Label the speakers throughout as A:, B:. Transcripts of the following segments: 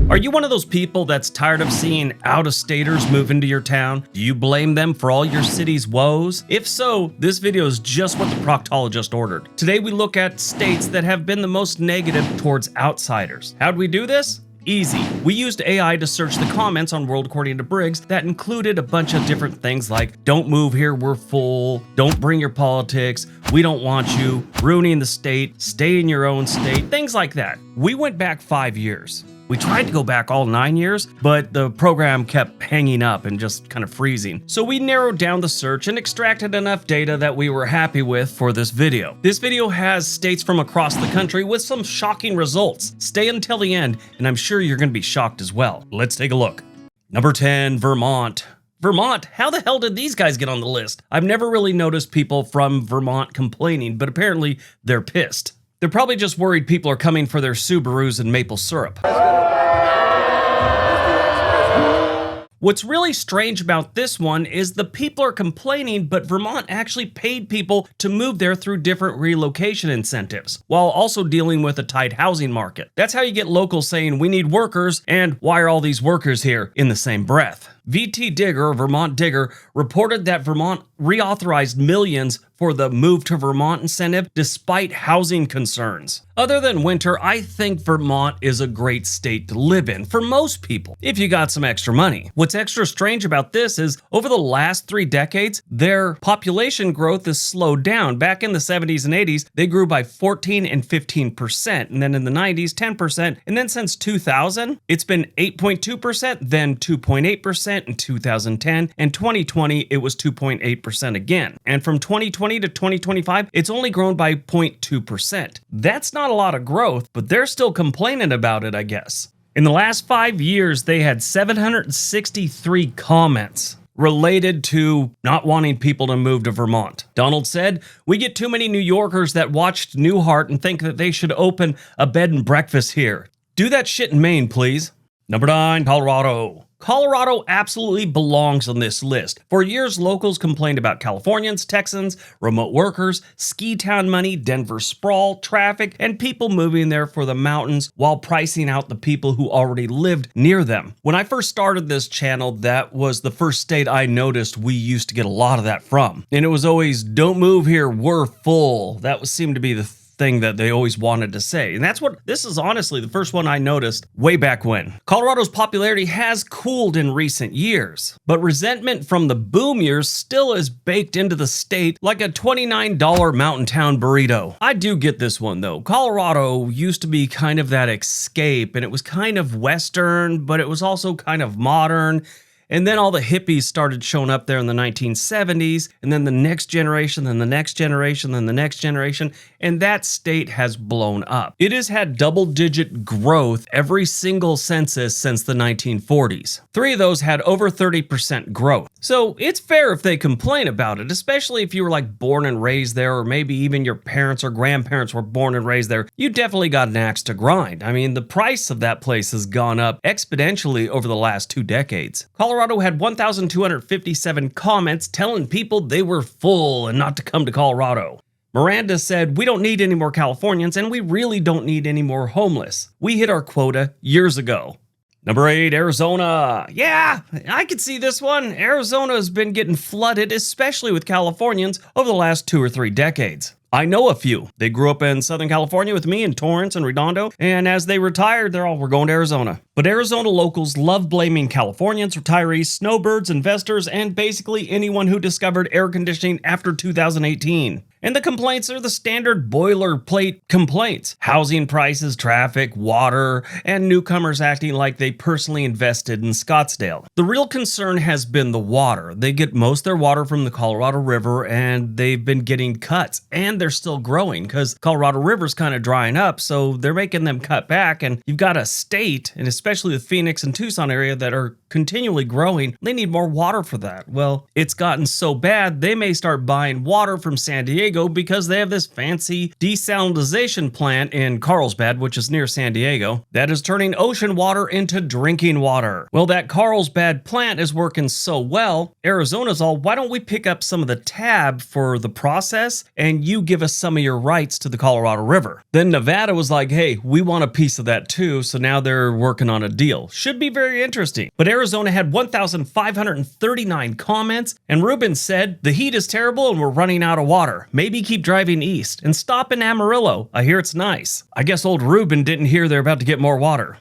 A: Are you one of those people that's tired of seeing out-of-staters move into your town? Do you blame them for all your city's woes? If so, this video is just what the proctologist ordered. Today we look at states that have been the most negative towards outsiders. How'd we do this? Easy. We used AI to search the comments on World According to Briggs that included a bunch of different things like, don't move here, we're full, don't bring your politics, we don't want you, ruining the state, stay in your own state, things like that. We went back 5 years. We tried to go back all 9 years, but the program kept hanging up and just kind of freezing. So we narrowed down the search and extracted enough data that we were happy with for this video. This video has states from across the country with some shocking results. Stay until the end, and I'm sure you're going to be shocked as well. Let's take a look. Number 10, Vermont. Vermont? How the hell did these guys get on the list? I've never really noticed people from Vermont complaining, but apparently they're pissed. They're probably just worried people are coming for their Subarus and maple syrup. What's really strange about this one is the people are complaining, but Vermont actually paid people to move there through different relocation incentives, while also dealing with a tight housing market. That's how you get locals saying, we need workers, and why are all these workers here, in the same breath. VT Digger, or Vermont Digger, reported that Vermont reauthorized millions for the Move to Vermont incentive despite housing concerns. Other than winter, I think Vermont is a great state to live in for most people, if you got some extra money. What's extra strange about this is, over the last 3 decades, their population growth has slowed down. Back in the 70s and 80s, they grew by 14 and 15%, and then in the 90s, 10%, and then since 2000, it's been 8.2%, then 2.8%, in 2010, and 2020 it was 2.8% again. And from 2020 to 2025, it's only grown by 0.2%. That's not a lot of growth, but they're still complaining about it, I guess. In the last 5 years, they had 763 comments related to not wanting people to move to Vermont. Donald said, we get too many New Yorkers that watched Newhart and think that they should open a bed and breakfast here. Do that shit in Maine, please. Number 9, Colorado. Colorado absolutely belongs on this list. For years, locals complained about Californians, Texans, remote workers, ski town money, Denver sprawl, traffic, and people moving there for the mountains while pricing out the people who already lived near them. When I first started this channel, that was the first state I noticed we used to get a lot of that from. And it was always, don't move here, we're full. That seemed to be the thing that they always wanted to say. And this is honestly the first one I noticed way back when. Colorado's popularity has cooled in recent years, but resentment from the boom years still is baked into the state like a $29 mountain town burrito. I do get this one though. Colorado used to be kind of that escape, and it was kind of Western, but it was also kind of modern. And then all the hippies started showing up there in the 1970s, and then the next generation, then the next generation, then the next generation, and that state has blown up. It has had double-digit growth every single census since the 1940s. 3 of those had over 30% growth. So it's fair if they complain about it, especially if you were like born and raised there, or maybe even your parents or grandparents were born and raised there. You definitely got an axe to grind. I mean, the price of that place has gone up exponentially over the last 2 decades. Colorado had 1,257 comments telling people they were full and not to come to Colorado. Miranda said, we don't need any more Californians, and we really don't need any more homeless. We hit our quota years ago. Number 8, Arizona. Yeah, I could see this one. Arizona has been getting flooded, especially with Californians, over the last 2 or 3 decades. I know a few. They grew up in Southern California with me in Torrance and Redondo, and as they retired, we're going to Arizona. But Arizona locals love blaming Californians, retirees, snowbirds, investors, and basically anyone who discovered air conditioning after 2018. And the complaints are the standard boilerplate complaints. Housing prices, traffic, water, and newcomers acting like they personally invested in Scottsdale. The real concern has been the water. They get most of their water from the Colorado River, and they've been getting cuts, and they're still growing because Colorado River's kind of drying up, so they're making them cut back, and you've got a state, and especially the Phoenix and Tucson area, that are continually growing. They need more water for that. Well, it's gotten so bad, they may start buying water from San Diego because they have this fancy desalinization plant in Carlsbad, which is near San Diego, that is turning ocean water into drinking water. Well, that Carlsbad plant is working so well, Arizona's all, why don't we pick up some of the tab for the process and you give us some of your rights to the Colorado River? Then Nevada was like, hey, we want a piece of that too, so now they're working on on a deal. Should be very interesting. But Arizona had 1,539 comments, and Ruben said, "The heat is terrible and we're running out of water. Maybe keep driving east and stop in Amarillo. I hear it's nice." I guess old Ruben didn't hear they're about to get more water.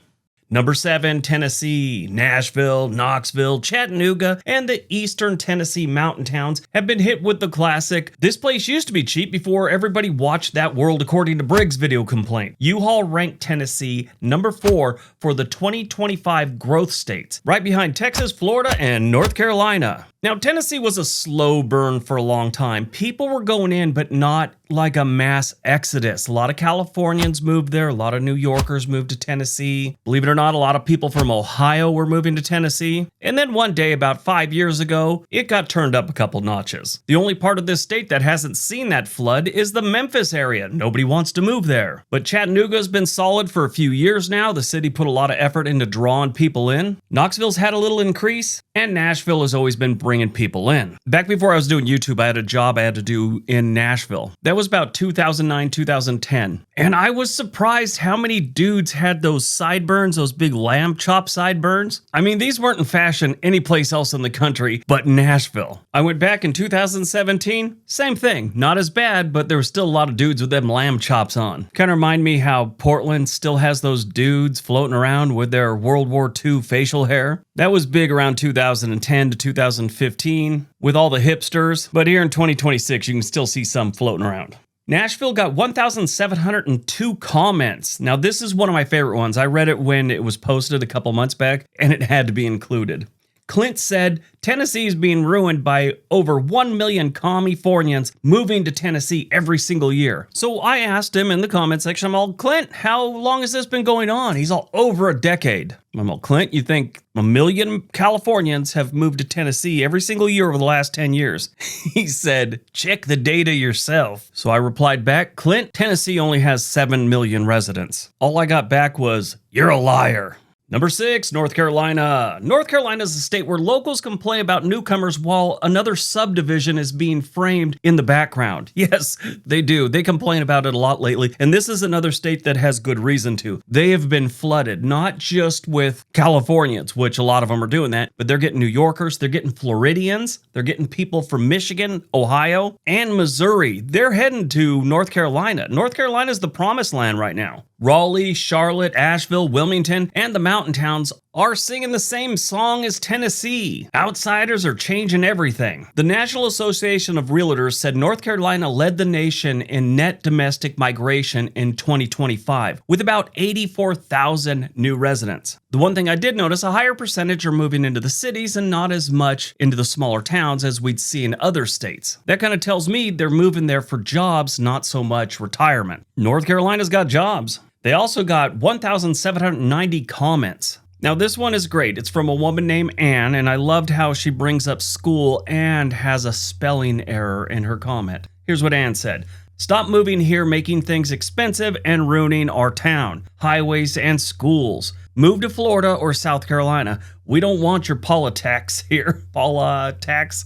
A: Number 7, Tennessee. Nashville, Knoxville, Chattanooga, and the eastern Tennessee mountain towns have been hit with the classic, "This place used to be cheap before everybody watched that World According to Briggs video complaint." U-Haul ranked Tennessee number 4 for the 2025 growth states, right behind Texas, Florida, and North Carolina. Now, Tennessee was a slow burn for a long time. People were going in, but not like a mass exodus. A lot of Californians moved there. A lot of New Yorkers moved to Tennessee. Believe it or not, a lot of people from Ohio were moving to Tennessee. And then one day, about 5 years ago, it got turned up a couple notches. The only part of this state that hasn't seen that flood is the Memphis area. Nobody wants to move there. But Chattanooga's been solid for a few years now. The city put a lot of effort into drawing people in. Knoxville's had a little increase, and Nashville has always been bringing people in. Back before I was doing YouTube, I had a job I had to do in Nashville. That was about 2009, 2010. And I was surprised how many dudes had those sideburns, those big lamb chop sideburns. I mean, these weren't in fashion anyplace else in the country, but Nashville. I went back in 2017, same thing. Not as bad, but there was still a lot of dudes with them lamb chops on. Kind of remind me how Portland still has those dudes floating around with their World War II facial hair. That was big around 2010 to 2015 with all the hipsters, but here in 2026 you can still see some floating around. Nashville got 1,702 comments. Now this is one of my favorite ones. I read it when it was posted a couple months back, and it had to be included. Clint said, "Tennessee is being ruined by over 1 million Californians moving to Tennessee every single year." So I asked him in the comment section, I'm all, "Clint, how long has this been going on?" He's all, "Over a decade." I'm all, "Clint, you think 1 million Californians have moved to Tennessee every single year over the last 10 years? He said, "Check the data yourself." So I replied back, "Clint, Tennessee only has 7 million residents." All I got back was, "You're a liar." Number 6, North Carolina. North Carolina is a state where locals complain about newcomers while another subdivision is being framed in the background. Yes, they do. They complain about it a lot lately, and this is another state that has good reason to. They have been flooded, not just with Californians, which a lot of them are doing that, but they're getting New Yorkers, they're getting Floridians, they're getting people from Michigan, Ohio, and Missouri. They're heading to North Carolina. North Carolina is the promised land right now. Raleigh, Charlotte, Asheville, Wilmington, and the mountain towns are singing the same song as Tennessee. Outsiders are changing everything. The National Association of Realtors said North Carolina led the nation in net domestic migration in 2025, with about 84,000 new residents. The one thing I did notice, a higher percentage are moving into the cities and not as much into the smaller towns as we'd see in other states. That kind of tells me they're moving there for jobs, not so much retirement. North Carolina's got jobs. They also got 1,790 comments. Now this one is great. It's from a woman named Anne, and I loved how she brings up school and has a spelling error in her comment. Here's what Anne said. "Stop moving here, making things expensive and ruining our town, highways, and schools. Move to Florida or South Carolina. We don't want your politics here." Politics?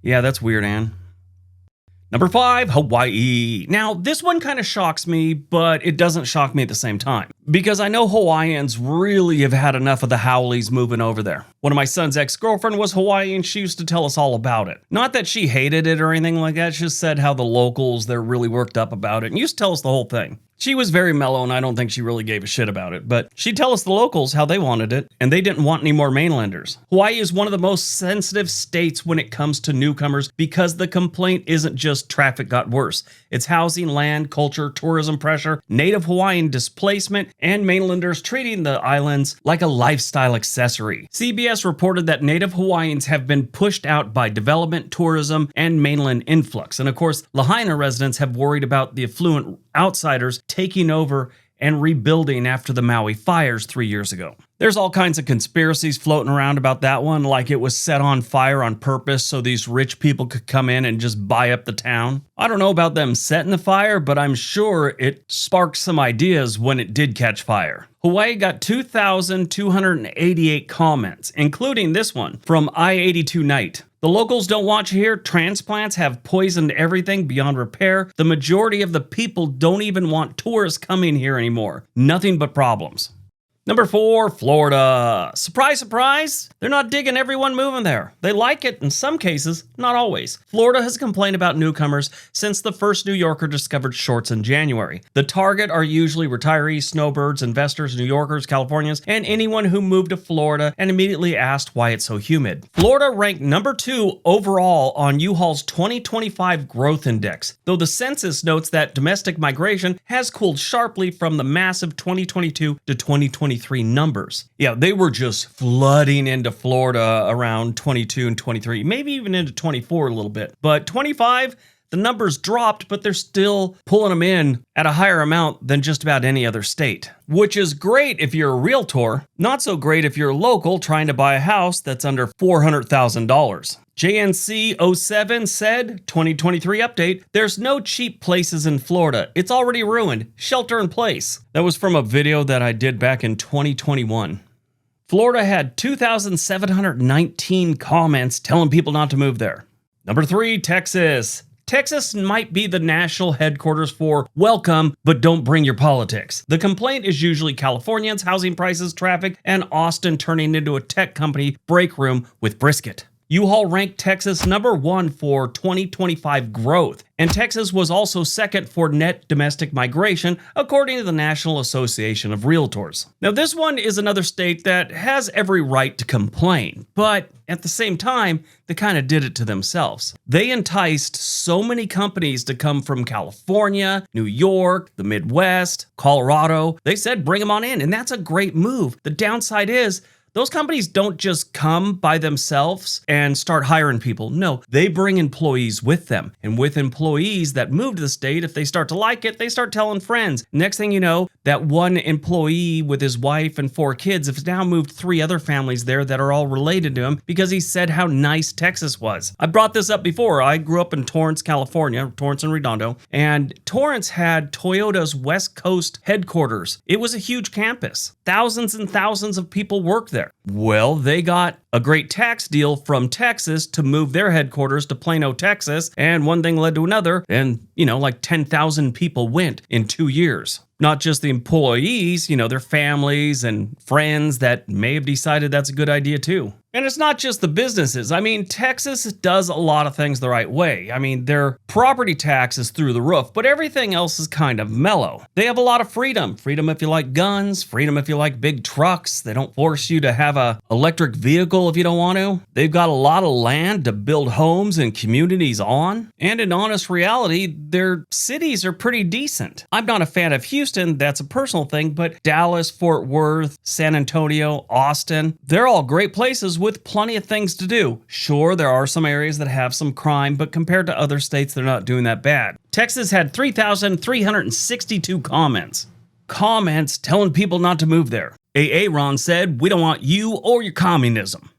A: Yeah, that's weird, Anne. Number 5, Hawaii. Now, this one kind of shocks me, but it doesn't shock me at the same time, because I know Hawaiians really have had enough of the Howleys moving over there. One of my son's ex-girlfriend was Hawaiian. She used to tell us all about it. Not that she hated it or anything like that. She just said how the locals, they're really worked up about it, and used to tell us the whole thing. She was very mellow, and I don't think she really gave a shit about it, but she'd tell us the locals how they wanted it, and they didn't want any more mainlanders. Hawaii is one of the most sensitive states when it comes to newcomers because the complaint isn't just traffic got worse. It's housing, land, culture, tourism pressure, native Hawaiian displacement, and mainlanders treating the islands like a lifestyle accessory. CBS reported that native Hawaiians have been pushed out by development, tourism, and mainland influx. And of course, Lahaina residents have worried about the affluent outsiders taking over and rebuilding after the Maui fires 3 years ago. There's all kinds of conspiracies floating around about that one, like it was set on fire on purpose so these rich people could come in and just buy up the town. I don't know about them setting the fire, but I'm sure it sparked some ideas when it did catch fire. Hawaii got 2,288 comments, including this one from I-82 Night. "The locals don't want you here. Transplants have poisoned everything beyond repair. The majority of the people don't even want tourists coming here anymore. Nothing but problems." Number 4, Florida. Surprise, surprise, they're not digging everyone moving there. They like it in some cases, not always. Florida has complained about newcomers since the first New Yorker discovered shorts in January. The target are usually retirees, snowbirds, investors, New Yorkers, Californians, and anyone who moved to Florida and immediately asked why it's so humid. Florida ranked number 2 overall on U-Haul's 2025 Growth Index, though the census notes that domestic migration has cooled sharply from the massive 2022 to 2023 numbers. Yeah, they were just flooding into Florida around 22 and 23, maybe even into 24 a little bit. But 25, the numbers dropped, but they're still pulling them in at a higher amount than just about any other state. Which is great if you're a realtor, not so great if you're a local trying to buy a house that's under $400,000. JNC07 said, 2023 update, there's no cheap places in Florida. It's already ruined. Shelter in place. That was from a video that I did back in 2021. Florida had 2,719 comments telling people not to move there. Number 3, Texas. Texas might be the national headquarters for welcome, but don't bring your politics. The complaint is usually Californians, housing prices, traffic, and Austin turning into a tech company break room with brisket. U-Haul ranked Texas number 1 for 2025 growth, and Texas was also second for net domestic migration, according to the National Association of Realtors. Now, this one is another state that has every right to complain, but at the same time, they kind of did it to themselves. They enticed so many companies to come from California, New York, the Midwest, Colorado. They said, bring them on in, and that's a great move. The downside is, those companies don't just come by themselves and start hiring people. No, they bring employees with them. And with employees that move to the state, if they start to like it, they start telling friends. Next thing you know, that one employee with his wife and 4 kids has now moved 3 other families there that are all related to him because he said how nice Texas was. I brought this up before. I grew up in Torrance, California, Torrance and Redondo, and Torrance had Toyota's West Coast headquarters. It was a huge campus. Thousands and thousands of people worked there. Well, they got a great tax deal from Texas to move their headquarters to Plano, Texas, and one thing led to another, and, like 10,000 people went in 2 years. Not just the employees, their families and friends that may have decided that's a good idea too. And it's not just the businesses. Texas does a lot of things the right way. Their property tax is through the roof, but everything else is kind of mellow. They have a lot of freedom. Freedom if you like guns, freedom if you like big trucks. They don't force you to have an electric vehicle if you don't want to. They've got a lot of land to build homes and communities on. And in honest reality, their cities are pretty decent. I'm not a fan of Houston, that's a personal thing, but Dallas, Fort Worth, San Antonio, Austin, they're all great places with plenty of things to do. Sure, there are some areas that have some crime, but compared to other states, they're not doing that bad. Texas had 3,362 comments. Comments telling people not to move there. Aaron said, we don't want you or your communism.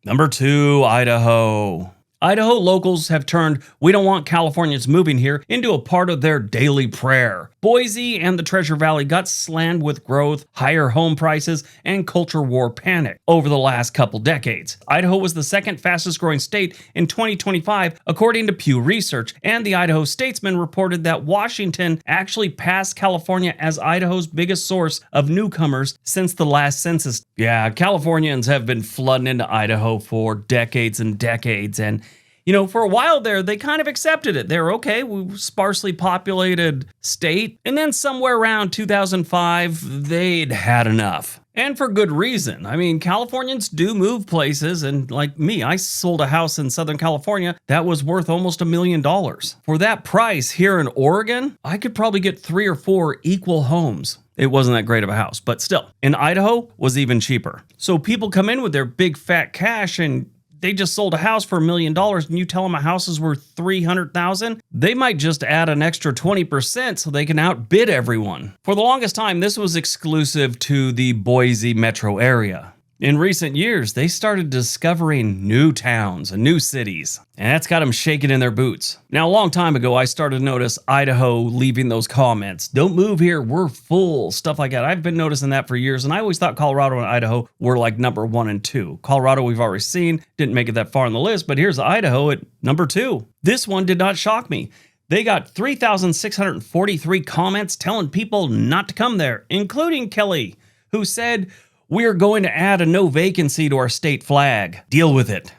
A: Number 2, Idaho. Idaho locals have turned "we don't want Californians moving here" into a part of their daily prayer. Boise and the Treasure Valley got slammed with growth, higher home prices, and culture war panic over the last couple decades. Idaho was the second fastest growing state in 2025, according to Pew Research, and the Idaho Statesman reported that Washington actually passed California as Idaho's biggest source of newcomers since the last census. Yeah, Californians have been flooding into Idaho for decades and decades, and for a while there, they kind of accepted it. They're okay, we're sparsely populated state. And then somewhere around 2005, they'd had enough. And for good reason. Californians do move places, and like me, I sold a house in Southern California that was worth almost $1 million. For that price here in Oregon, I could probably get 3 or 4 equal homes. It wasn't that great of a house, but still. In Idaho, was even cheaper. So people come in with their big fat cash and they just sold a house for $1 million and you tell them a house is worth $300,000, they might just add an extra 20% so they can outbid everyone. For the longest time, this was exclusive to the Boise metro area. In recent years, they started discovering new towns and new cities, and that's got them shaking in their boots. Now, a long time ago, I started to notice Idaho leaving those comments. Don't move here, we're full, stuff like that. I've been noticing that for years, and I always thought Colorado and Idaho were like number 1 and 2. Colorado, we've already seen, didn't make it that far on the list, but here's Idaho at number 2. This one did not shock me. They got 3,643 comments telling people not to come there, including Kelly, who said, "We are going to add a no vacancy to our state flag. Deal with it."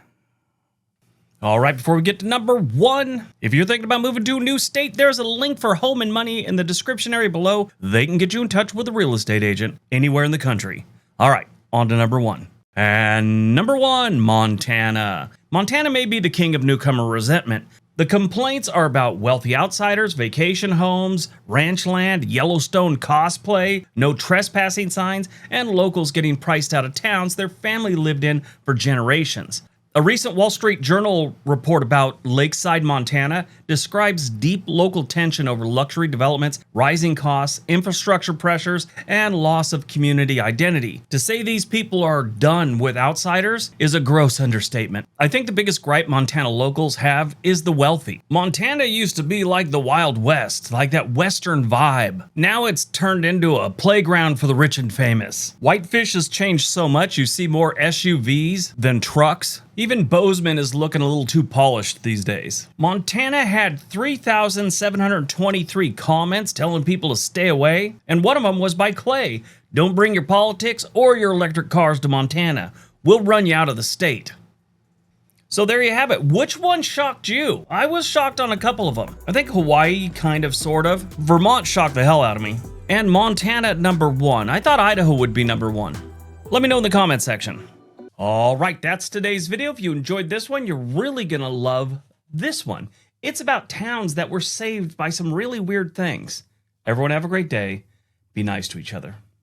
A: All right, before we get to number 1, if you're thinking about moving to a new state, there's a link for Home and Money in the description area below. They can get you in touch with a real estate agent anywhere in the country. All right, on to number 1. And number 1, Montana. Montana may be the king of newcomer resentment. The complaints are about wealthy outsiders, vacation homes, ranch land, Yellowstone cosplay, no trespassing signs, and locals getting priced out of towns their family lived in for generations. A recent Wall Street Journal report about Lakeside, Montana describes deep local tension over luxury developments, rising costs, infrastructure pressures, and loss of community identity. To say these people are done with outsiders is a gross understatement. I think the biggest gripe Montana locals have is the wealthy. Montana used to be like the Wild West, like that Western vibe. Now it's turned into a playground for the rich and famous. Whitefish has changed so much you see more SUVs than trucks. Even Bozeman is looking a little too polished these days. Montana had 3,723 comments telling people to stay away, and one of them was by Clay. "Don't bring your politics or your electric cars to Montana. We'll run you out of the state." So there you have it. Which one shocked you? I was shocked on a couple of them. I think Hawaii, kind of, sort of. Vermont shocked the hell out of me. And Montana at number 1. I thought Idaho would be number 1. Let me know in the comment section. Alright, that's today's video. If you enjoyed this one, you're really gonna love this one. It's about towns that were saved by some really weird things. Everyone have a great day. Be nice to each other.